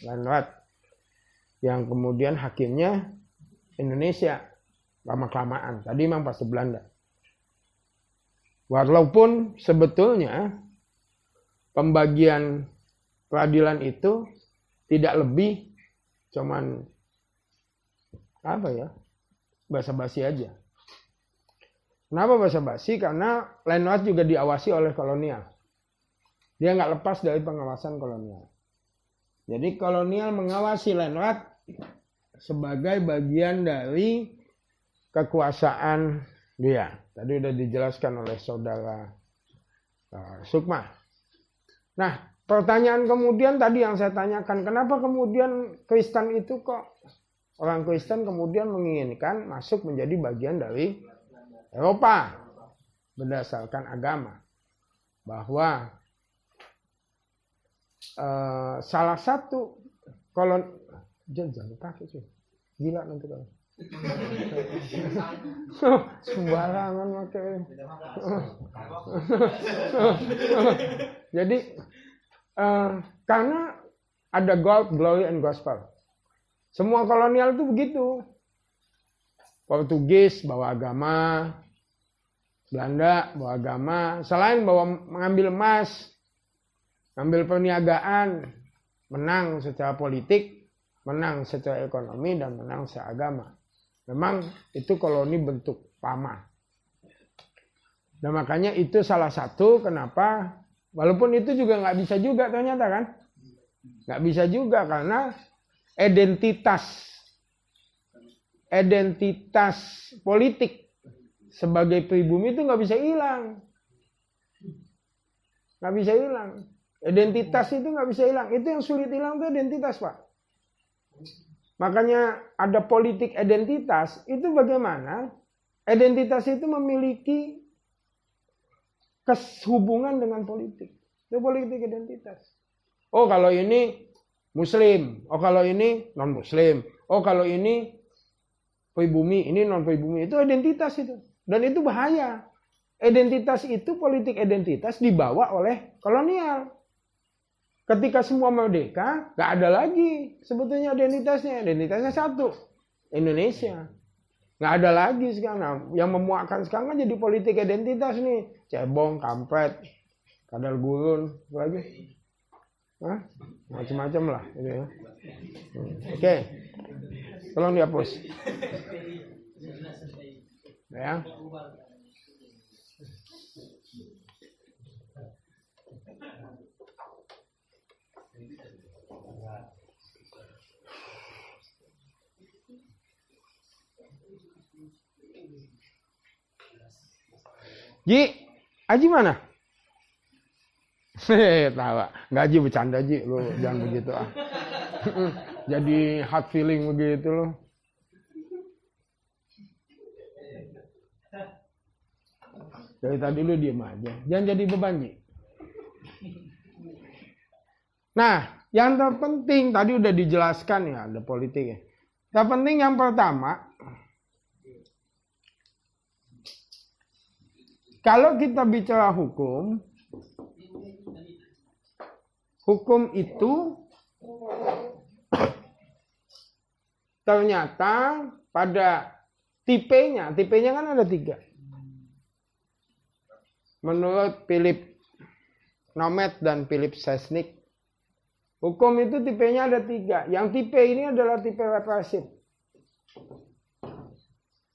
landrat yang kemudian hakimnya Indonesia lama-kelamaan. Tadi memang pas Belanda. Walaupun sebetulnya pembagian peradilan itu tidak lebih cuman basa-basi aja. Kenapa basa-basi? Karena landrat juga diawasi oleh kolonial. Dia nggak lepas dari pengawasan kolonial. Jadi kolonial mengawasi landrat sebagai bagian dari kekuasaan dia. Tadi udah dijelaskan oleh saudara Sukma. Nah, pertanyaan kemudian tadi yang saya tanyakan, kenapa kemudian Kristen itu kok orang Kristen kemudian menginginkan masuk menjadi bagian dari Eropa berdasarkan agama? Bahwa salah satu jangan pakai sih, gila nanti kalau sembarangan pakai. Jadi karena ada gold, glory, and gospel. Semua kolonial itu begitu. Portugis bawa agama, Belanda bawa agama, selain bawa mengambil emas, ngambil perniagaan, menang secara politik, menang secara ekonomi, dan menang secara agama. Memang itu koloni bentuk pamah. Dan makanya itu salah satu kenapa, walaupun itu juga nggak bisa juga ternyata kan. Nggak bisa juga karena identitas politik sebagai pribumi itu nggak bisa hilang. Nggak bisa hilang. Identitas itu nggak bisa hilang. Itu yang sulit hilang itu identitas, Pak. Makanya ada politik identitas. Itu bagaimana identitas itu memiliki kehubungan dengan politik. Itu politik identitas. Oh kalau ini Muslim. Oh kalau ini non-Muslim. Oh kalau ini pribumi, ini non-pribumi. Itu identitas itu. Dan itu bahaya. Identitas itu, politik identitas dibawa oleh kolonial. Ketika semua merdeka, gak ada lagi sebetulnya identitasnya. Identitasnya satu, Indonesia. Gak ada lagi sekarang. Nah, yang memuakkan sekarang kan jadi politik identitas nih. Cebong, kampret, kadal gurun, apa lagi? Macam-macam lah. Gitu ya. Oke. Tolong dihapus. Ya. Ji, Aji mana? Tawa, nggak Ji bercanda Ji, lu jangan begitu ah. Jadi hard feeling begitu lo. Dari tadi lu diem aja, jangan jadi beban Ji. Nah, yang terpenting tadi udah dijelaskan ya, ada politiknya. Terpenting yang pertama, kalau kita bicara hukum itu ternyata pada tipenya kan ada 3. Menurut Philip Nomet dan Philip Sesnik, hukum itu tipenya ada 3. Yang tipe ini adalah tipe represif.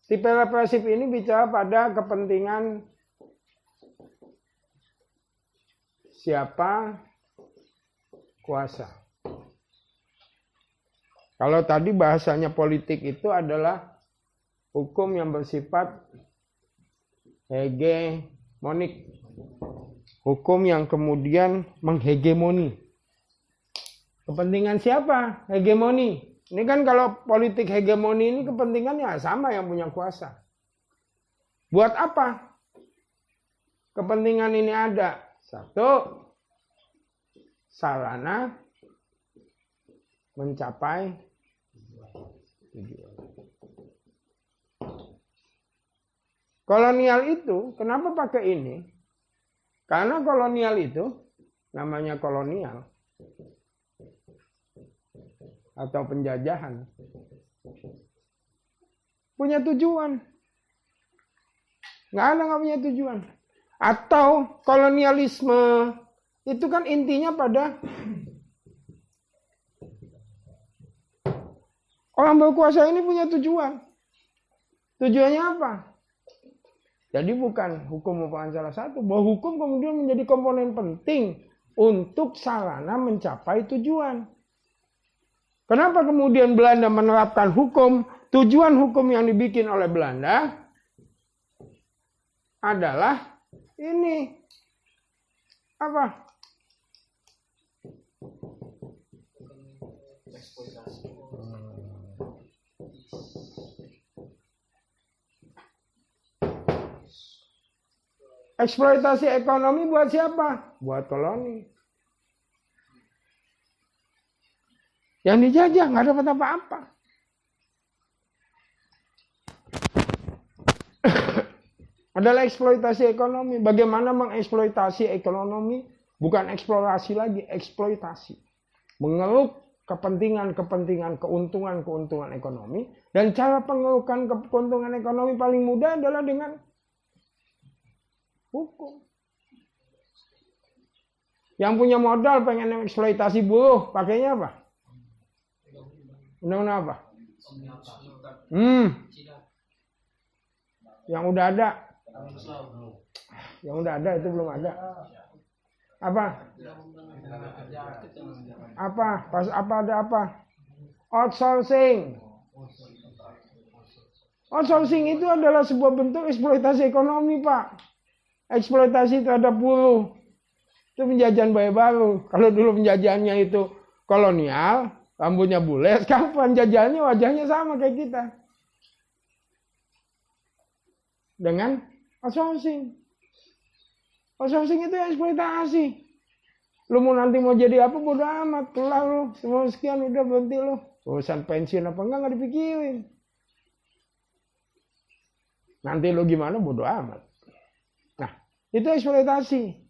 Tipe represif ini bicara pada kepentingan siapa kuasa. Kalau tadi bahasanya politik itu adalah hukum yang bersifat hegemonik. Hukum yang kemudian menghegemoni. Kepentingan siapa? Hegemoni. Ini kan kalau politik hegemoni ini kepentingannya sama yang punya kuasa. Buat apa kepentingan ini ada? 1, sarana mencapai tujuan. Kolonial itu kenapa pakai ini? Karena kolonial itu namanya kolonial. atau penjajahan. Punya tujuan. Nggak punya tujuan. Atau kolonialisme itu kan intinya pada orang berkuasa ini punya tujuan. Tujuannya apa? Jadi bukan hukum merupakan salah satu, bahwa hukum kemudian menjadi komponen penting untuk sarana mencapai tujuan. Kenapa kemudian Belanda menerapkan hukum? Tujuan hukum yang dibikin oleh Belanda adalah ini. Apa? Eksploitasi ekonomi buat siapa? Buat koloni. Yang dijajah nggak dapat apa-apa. Adalah eksploitasi ekonomi. Bagaimana mengeksploitasi ekonomi? Bukan eksplorasi lagi, eksploitasi. Mengeruk kepentingan-kepentingan, keuntungan-keuntungan ekonomi. Dan cara pengerukan keuntungan ekonomi paling mudah adalah dengan hukum. Yang punya modal pengen eksploitasi buruh, pakainya apa? Undang-undang apa? Yang udah ada. Yang udah ada itu belum ada. Apa? Apa? Pas apa ada apa? Outsourcing. Outsourcing itu adalah sebuah bentuk eksploitasi ekonomi, Pak. Eksploitasi terhadap buruh. Itu penjajahan Bayi Baru. Kalau dulu penjajahannya itu kolonial, rambutnya bule, sekarang penjajahannya wajahnya sama kayak kita. Dengan outsourcing. Outsourcing itu eksploitasi. Lu mau nanti mau jadi apa bodo amat, kelar lu, semua sekian udah berhenti lu. Urusan pensiun apa enggak dipikirin. Nanti lu gimana bodo amat. Nah, itu eksploitasi.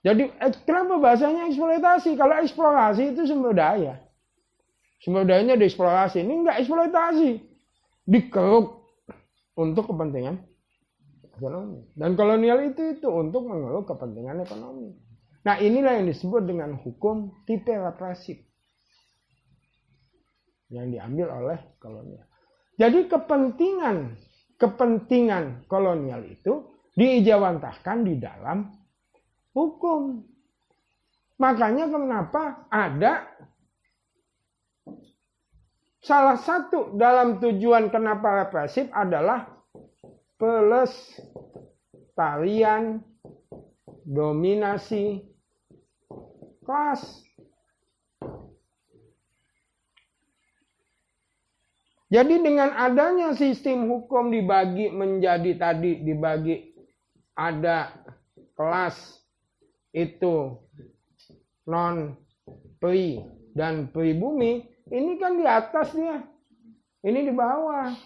Jadi kenapa bahasanya eksploitasi? Kalau eksplorasi itu sumber daya. Sumber dayanya dieksplorasi. Ini enggak eksploitasi. Dikeruk untuk kepentingan ekonomi. Dan kolonial itu untuk mengeruk kepentingan ekonomi. Nah, inilah yang disebut dengan hukum tipe represif yang diambil oleh kolonial. Jadi kepentingan kolonial itu diijawantahkan di dalam hukum. Makanya kenapa ada salah satu dalam tujuan kenapa represif adalah pelestarian dominasi kelas. Jadi dengan adanya sistem hukum dibagi ada kelas itu non pri dan pribumi, ini kan di atas dia, ini di bawah.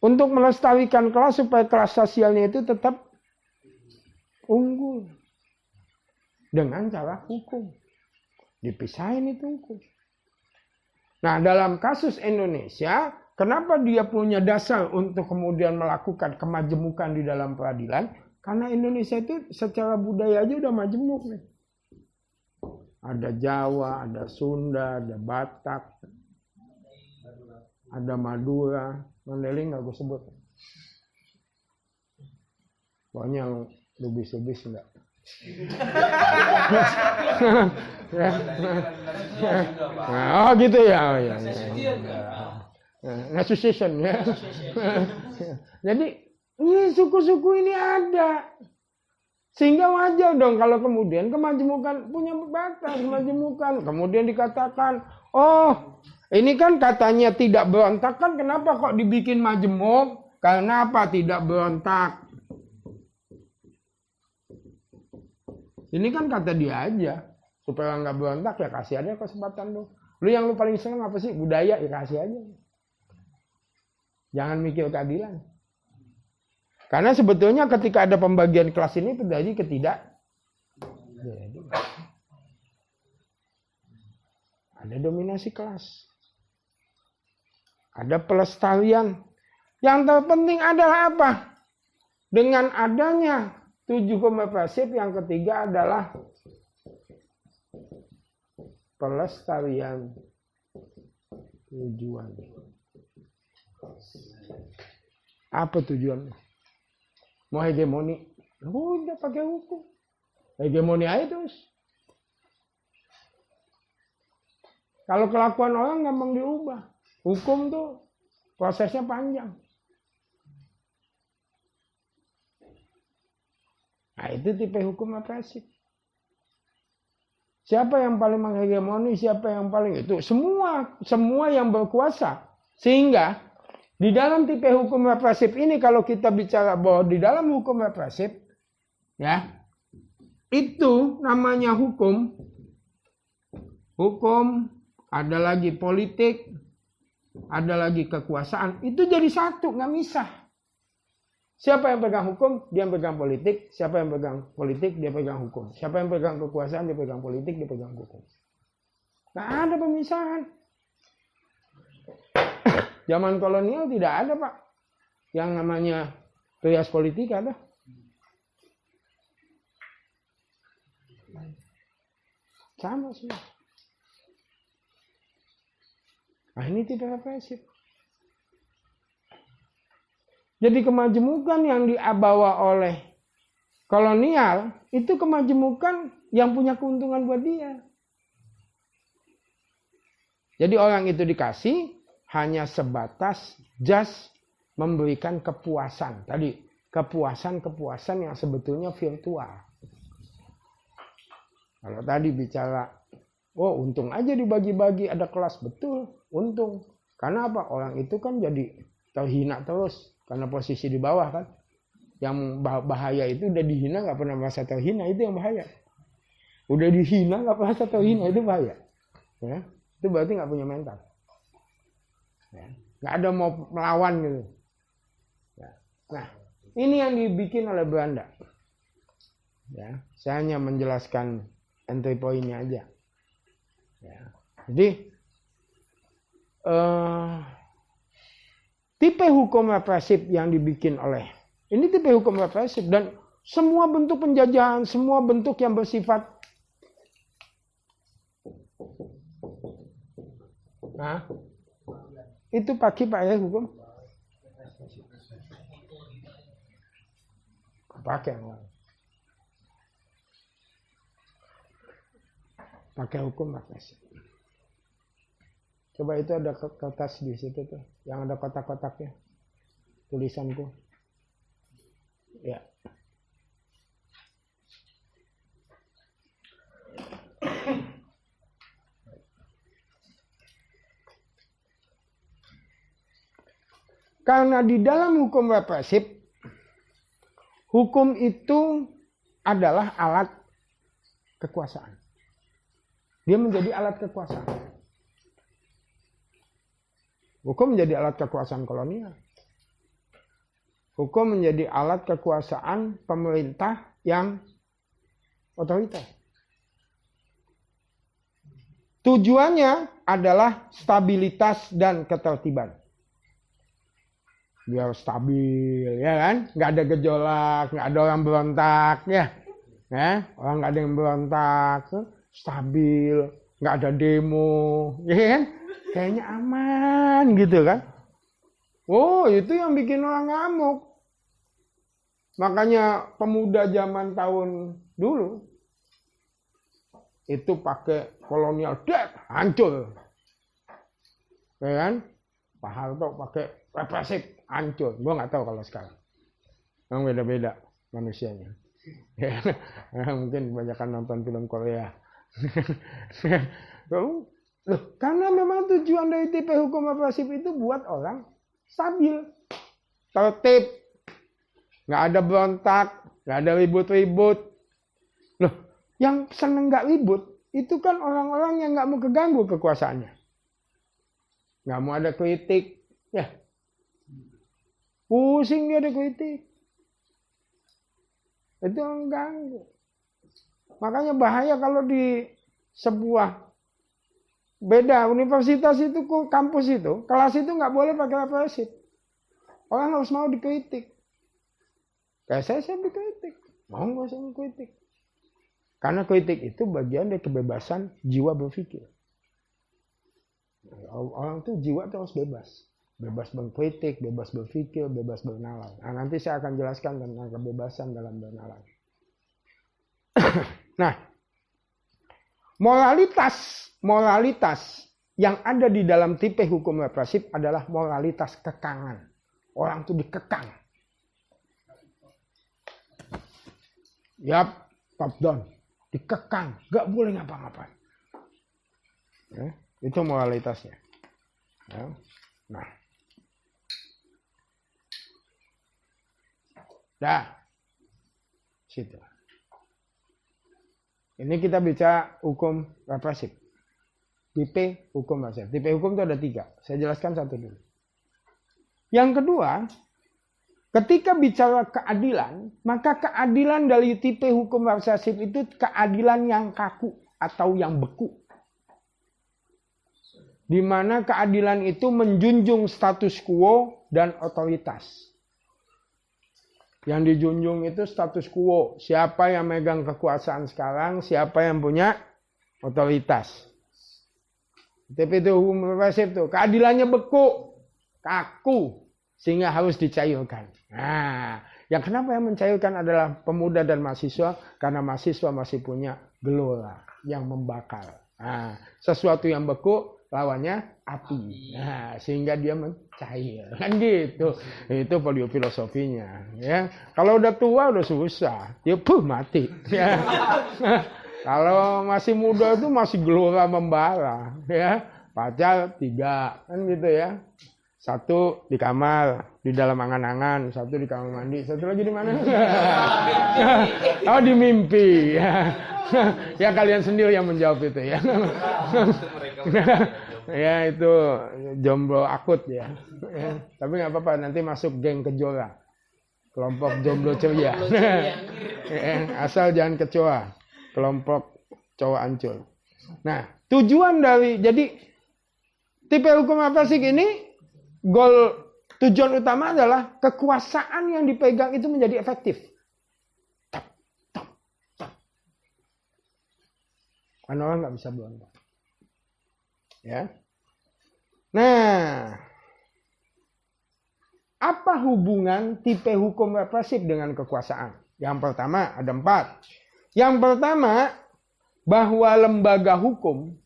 Untuk melestarikan kelas supaya kelas sosialnya itu tetap unggul dengan cara hukum, dipisahin itu hukum. Nah, dalam kasus Indonesia, kenapa dia punya dasar untuk kemudian melakukan kemajemukan di dalam peradilan? Karena Indonesia itu secara budaya aja udah majemuk nih. Ada Jawa, ada Sunda, ada Batak, ada Madura, Mandailing nggak gue sebut. Pokoknya yang lubis-lubis enggak. Oh gitu ya. Association ya. Jadi ini suku-suku ini ada. Sehingga wajar dong kalau kemudian kemajemukan punya batas kemajemukan. Kemudian dikatakan, oh ini kan katanya tidak berontak, kan kenapa kok dibikin majemuk? Karena apa tidak berontak? Ini kan kata dia aja. Supaya nggak berontak ya kasih aja kesempatan lu. Lu yang lu paling seneng apa sih? Budaya, ya kasih aja. Jangan mikir keadilan. Karena sebetulnya ketika ada pembagian kelas ini terjadi ada dominasi kelas. Ada pelestarian. Yang terpenting adalah apa? Dengan adanya 7 hukum represif, yang ketiga adalah pelestarian tujuan. Apa tujuannya? Mau hegemoni? Udah pakai hukum. Hegemoni aja terus. Kalau kelakuan orang gampang diubah. Hukum tuh prosesnya panjang. Nah, itu tipe hukum represif. Siapa yang paling menghegemoni, siapa yang paling itu? Semua yang berkuasa. Sehingga di dalam tipe hukum represif ini, kalau kita bicara bahwa di dalam hukum represif, ya, itu namanya hukum. Hukum, ada lagi politik, ada lagi kekuasaan. Itu jadi satu, nggak misah. Siapa yang pegang hukum, dia yang pegang politik. Siapa yang pegang politik, dia pegang hukum. Siapa yang pegang kekuasaan, dia pegang politik, dia pegang hukum. Nggak ada pemisahan. Zaman kolonial tidak ada, Pak. Yang namanya trias politik ada. Sama semua. Nah, ini tidak represif. Jadi kemajemukan yang dibawa oleh kolonial, itu kemajemukan yang punya keuntungan buat dia. Jadi orang itu dikasih hanya sebatas just memberikan kepuasan. Tadi, kepuasan yang sebetulnya virtual. Kalau tadi bicara, oh untung aja dibagi-bagi, ada kelas, betul, untung. Karena apa? Orang itu kan jadi terhina terus. Karena posisi di bawah kan. Yang bahaya itu udah dihina gak pernah merasa terhina. Itu yang bahaya. Udah dihina gak pernah merasa terhina. Itu bahaya. Ya, itu berarti gak punya mental. Ya, gak ada mau melawan gitu. Ya. Nah, ini yang dibikin oleh Belanda. Ya, saya hanya menjelaskan entry point-nya aja. Ya. Jadi tipe hukum represif yang dibikin oleh ini tipe hukum represif, dan semua bentuk penjajahan, semua bentuk yang bersifat itu pakai Pak ya hukum pakai hukum represif. Coba itu ada kertas di situ tuh, yang ada kotak-kotaknya, tulisanku. Ya. Karena di dalam hukum represif, hukum itu adalah alat kekuasaan. Dia menjadi alat kekuasaan. Hukum menjadi alat kekuasaan kolonial. Hukum menjadi alat kekuasaan pemerintah yang otoriter. Tujuannya adalah stabilitas dan ketertiban. Biar stabil, ya kan? Nggak ada gejolak, nggak ada orang berontak, ya. Orang nggak ada yang berontak, stabil, nggak ada demo, ya kan? Kayaknya aman gitu kan. Oh, itu yang bikin orang ngamuk. Makanya pemuda zaman tahun dulu itu pakai kolonial death, hancur. Ya kan? Pak Harto pakai represif, hancur. Gua nggak tahu kalau sekarang. Memang beda-beda manusianya. Ya, mungkin kebanyakan nonton film Korea. Loh, karena memang tujuan dari tipe hukum represif itu buat orang stabil, tertib, nggak ada berontak, nggak ada ribut-ribut. Loh, yang seneng nggak ribut itu kan orang-orang yang nggak mau keganggu kekuasaannya, nggak mau ada kritik, ya pusing dia ada kritik, itu mengganggu. Makanya bahaya kalau di sebuah Beda, universitas itu, kampus itu, kelas itu nggak boleh pakai represif. Orang harus mau dikritik. Kayak saya dikritik. Mau nggak saya dikritik? Karena kritik itu bagian dari kebebasan jiwa berpikir. Orang tuh jiwa tuh harus bebas. Bebas mengkritik, bebas berpikir, bebas bernalar. Nah, nanti saya akan jelaskan tentang kebebasan dalam bernalar. Nah, moralitas yang ada di dalam tipe hukum represif adalah moralitas kekangan. Orang tuh dikekang. Yap, top down. Dikekang, gak boleh ngapa-ngapain. Ya, itu moralitasnya. Ya. Nah, situ. Ini kita bicara hukum represif. Tipe hukum represif. Tipe hukum itu ada 3. Saya jelaskan satu dulu. Yang kedua, ketika bicara keadilan, maka keadilan dari tipe hukum represif itu keadilan yang kaku atau yang beku. Di mana keadilan itu menjunjung status quo dan otoritas. Yang dijunjung itu status quo. Siapa yang megang kekuasaan sekarang, siapa yang punya otoritas. Tipe itu hukum represif itu. Keadilannya beku, kaku, sehingga harus dicairkan. Nah, yang kenapa yang mencairkan adalah pemuda dan mahasiswa, karena mahasiswa masih punya gelora yang membakar. Nah, sesuatu yang beku lawannya api. Nah, sehingga dia mencair. Kan gitu. Itu filosofinya, ya. Kalau udah tua udah susah, dia mati. Ya. Kalau masih muda itu masih gelora membara, ya. Pacar 3, kan gitu ya. 1 di kamar, di dalam angan-angan, 1 di kamar mandi, 1 lagi di mana? Oh, di mimpi. Ya kalian sendiri yang menjawab itu ya. Ya itu jomblo akut ya. Tapi nggak apa-apa, nanti masuk geng Kejora, kelompok jomblo ceria. Asal jangan kecoa, kelompok cowok ancur. Nah, tujuan dari jadi tipe hukum represif ini, tujuan utama adalah kekuasaan yang dipegang itu menjadi efektif. Karena orang nggak bisa berontak. Ya. Nah, apa hubungan tipe hukum represif dengan kekuasaan? Yang pertama ada 4. Yang pertama, bahwa lembaga hukum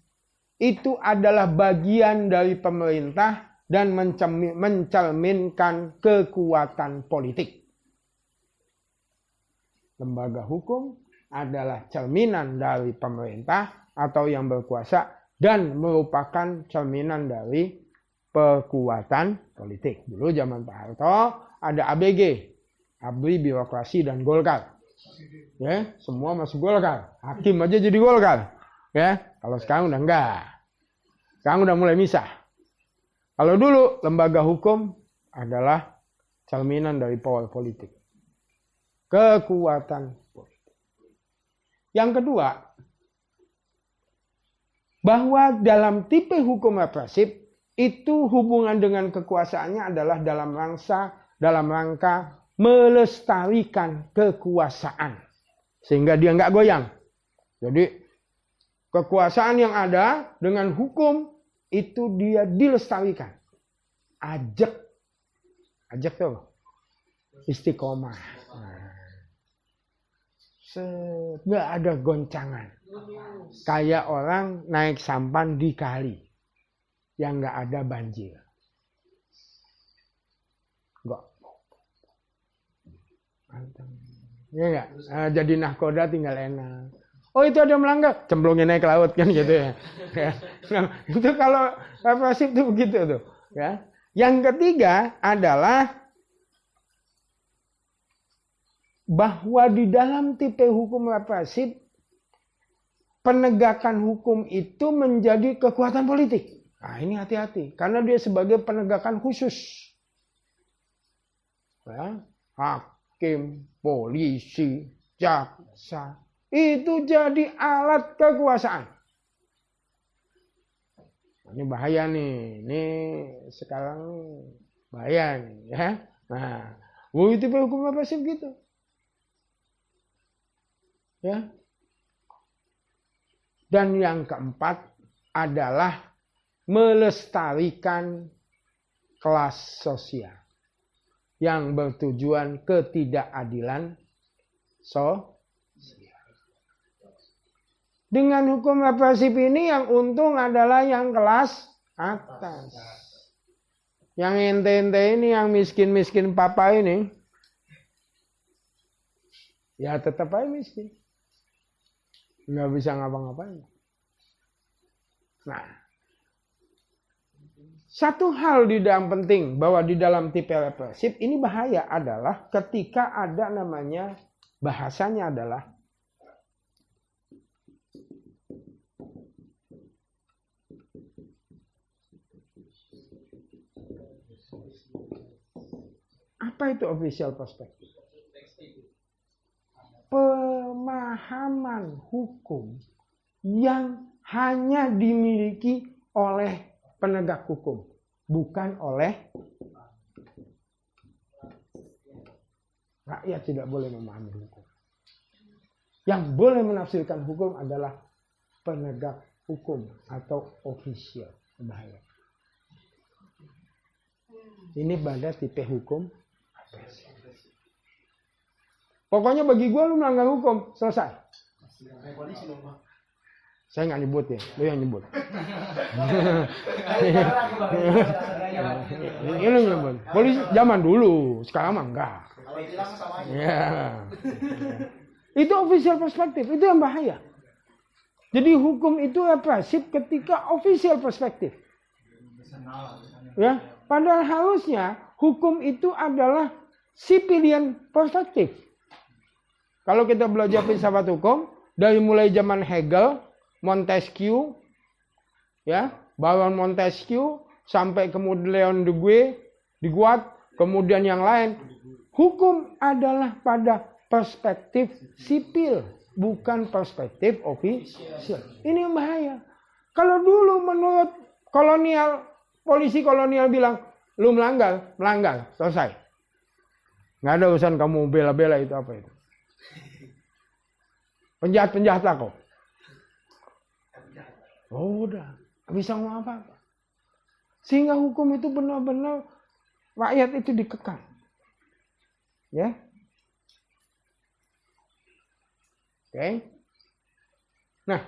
itu adalah bagian dari pemerintah dan mencerminkan kekuatan politik. Lembaga hukum adalah cerminan dari pemerintah atau yang berkuasa dan merupakan cerminan dari kekuatan politik. Dulu zaman Pak Harto ada ABG, Abri Birokrasi dan Golkar. Ya, semua masuk Golkar. Hakim aja jadi Golkar. Ya, kalau sekarang udah enggak. Sekarang udah mulai misah. Kalau dulu lembaga hukum adalah cerminan dari power politik. Kekuatan politik. Yang kedua, bahwa dalam tipe hukum represif itu hubungan dengan kekuasaannya adalah dalam rangka melestarikan kekuasaan. Sehingga dia nggak goyang. Jadi kekuasaan yang ada dengan hukum itu dia dilestarikan. Ajak tuh istiqomah. Nggak ada goncangan. Kayak orang naik sampan di kali yang nggak ada banjir. Nggak. Ya nggak. Jadi nahkoda tinggal enak. Oh itu ada melanggar, cemplungin naik ke laut kan gitu ya. Nah, itu kalau represif itu begitu tuh. Ya. Yang ketiga adalah bahwa di dalam tipe hukum represif penegakan hukum itu menjadi kekuatan politik. Nah ini hati-hati, karena dia sebagai penegakan khusus. Ya. Hakim, polisi, jaksa, itu jadi alat kekuasaan. ini bahaya nih. Ini sekarang bahaya nih, ya. Nah, tipe hukum represif gitu. Ya. Dan yang keempat adalah melestarikan kelas sosial yang bertujuan ketidakadilan sosial. Dengan hukum represif ini yang untung adalah yang kelas atas. Yang ente-ente ini, yang miskin-miskin papa ini, ya tetap aja miskin. Nggak bisa ngapa-ngapain. Nah, satu hal di dalam penting bahwa di dalam tipe represif ini bahaya adalah ketika ada namanya bahasanya adalah apa itu official perspective? Pemahaman hukum yang hanya dimiliki oleh penegak hukum, bukan oleh rakyat. Tidak boleh memahami hukum. Yang boleh menafsirkan hukum adalah penegak hukum atau official. Bahaya. Ini pada tipe hukum. Pokoknya bagi gue lu melanggar hukum, selesai. Saya nggak nyebut ya, lu yang nyebut. Ini nyebut. Polisi zaman dulu, sekarang mah enggak. Ya. Itu official perspektif, itu yang bahaya. Jadi hukum itu represif ketika official perspektif. Ya, padahal harusnya hukum itu adalah civilian perspektif. Kalau kita belajar filsafat hukum dari mulai zaman Hegel, Montesquieu, ya, Baron Montesquieu sampai kemudian Leon de Guatt, kemudian yang lain, hukum adalah pada perspektif sipil, bukan perspektif ofisial. Ini yang bahaya. Kalau dulu menurut kolonial, polisi kolonial bilang, lu melanggar, selesai. Nggak ada urusan kamu bela-bela itu apa itu. Penjahat lah kok. Oh udah, nggak bisa ngomong apa-apa. Sehingga hukum itu benar-benar rakyat itu dikekang. Ya. Oke. Nah,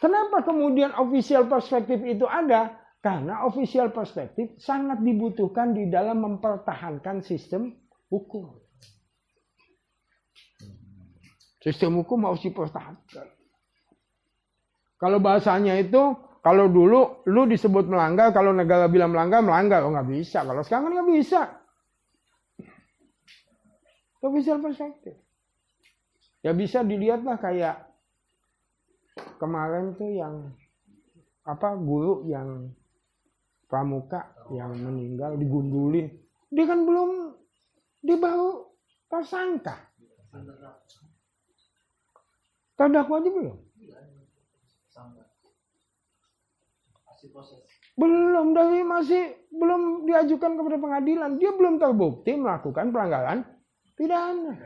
kenapa kemudian official perspektif itu ada? Karena official perspektif sangat dibutuhkan di dalam mempertahankan sistem hukum. Sistem hukum harus dipertahankan. Kalau bahasanya itu, kalau dulu lu disebut melanggar, kalau negara bilang melanggar, oh nggak bisa. Kalau sekarang kan nggak bisa. Official perspektif. Ya bisa dilihatlah kayak kemarin tuh yang guru yang pramuka yang meninggal digundulin. Dia kan belum, dia baru tersangka. Terdakwa aja belum? Belum diajukan kepada pengadilan. Dia belum terbukti melakukan pelanggaran pidana.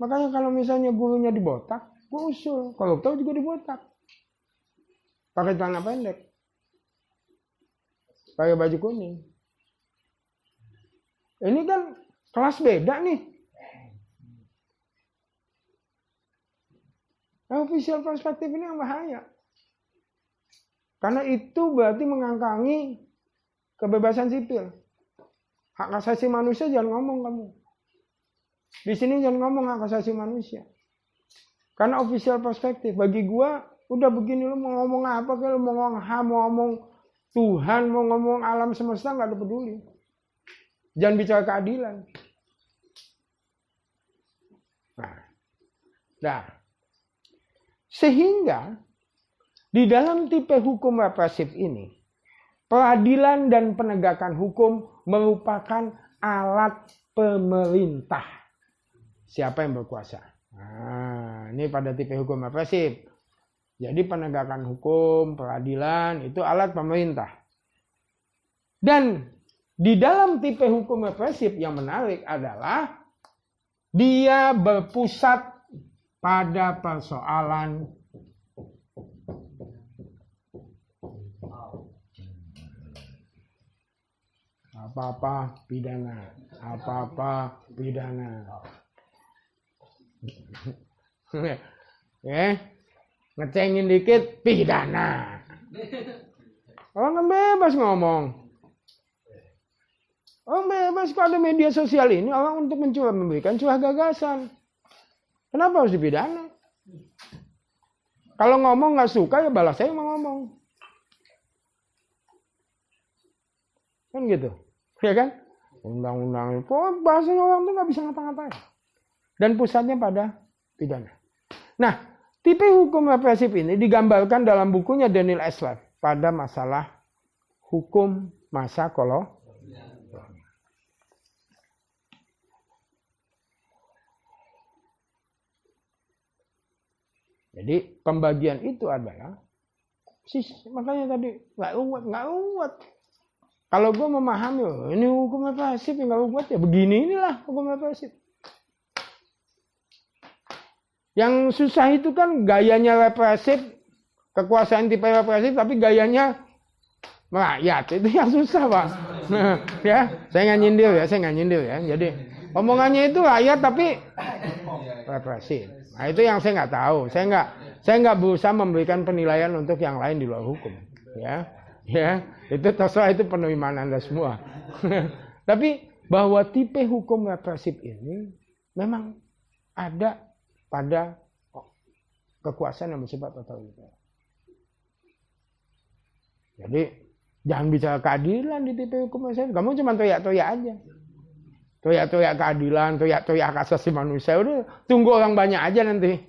Makanya kalau misalnya gurunya dibotak, gue usul. Koruptor juga dibotak. Pakai celana pendek. Pakai baju kuning. Ini kan kelas beda nih. Official perspektif ini yang bahaya. Karena itu berarti mengangkangi kebebasan sipil. Hak asasi manusia jangan ngomong kamu. Di sini jangan ngomong hak asasi manusia. Karena official perspektif bagi gua udah begini, lu mau ngomong apa, kalau mau ngomong HAM, mau ngomong Tuhan, mau ngomong alam semesta, nggak ada peduli. Jangan bicara keadilan. Nah, sehingga di dalam tipe hukum represif ini, peradilan dan penegakan hukum merupakan alat pemerintah. Siapa yang berkuasa? Nah, Nah, ini pada tipe hukum represif. Jadi penegakan hukum, peradilan itu alat pemerintah. Dan di dalam tipe hukum represif yang menarik adalah dia berpusat pada persoalan apa-apa pidana, apa-apa pidana. Ngecengin dikit pidana. Orang kan bebas ngomong. Orang bebas pada media sosial ini orang untuk memberikan curah gagasan. Kenapa harus dipidana? Kalau ngomong nggak suka ya balas saya mau ngomong. Kan gitu. Ya kan? Undang-undang itu bahasanya orang tuh nggak bisa ngapa-ngapain. Dan pusatnya pada pidana. Nah, tipe hukum represif ini digambarkan dalam bukunya Daniel Esler pada masalah hukum masa kolonial. Jadi pembagian itu adalah makanya tadi nggak uat. Kalau gue memahami ini hukum represif yang nggak uat ya begini inilah hukum represif. Yang susah itu kan gayanya represif, kekuasaan tipe represif tapi gayanya rakyat itu yang susah Pak. Nah, ya saya nggak nyindir ya. Jadi omongannya itu rakyat tapi represif. Nah itu yang saya nggak tahu. Saya nggak berusaha memberikan penilaian untuk yang lain di luar hukum. Ya itu terserah itu penerimaan Anda semua. Tapi bahwa tipe hukum represif ini memang ada pada kekuasaan yang bersifat otoriter. Jadi jangan bicara keadilan di tipe hukum represif. Kamu cuma toyak-toyak aja. Toyak-toyak keadilan, toyak-toyak hak asasi manusia. Udah tunggu orang banyak aja nanti.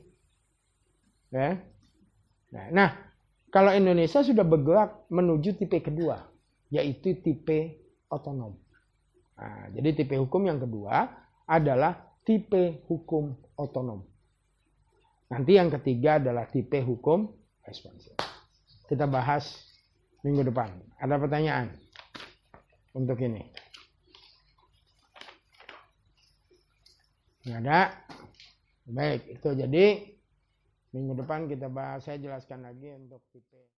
Ya. Nah, kalau Indonesia sudah bergerak menuju tipe kedua, yaitu tipe otonom. Nah, jadi tipe hukum yang kedua adalah tipe hukum otonom. Nanti yang ketiga adalah tipe hukum responsif. Kita bahas minggu depan. Ada pertanyaan untuk ini? Nggak ada? Baik, itu jadi minggu depan kita bahas, saya jelaskan lagi untuk tipe.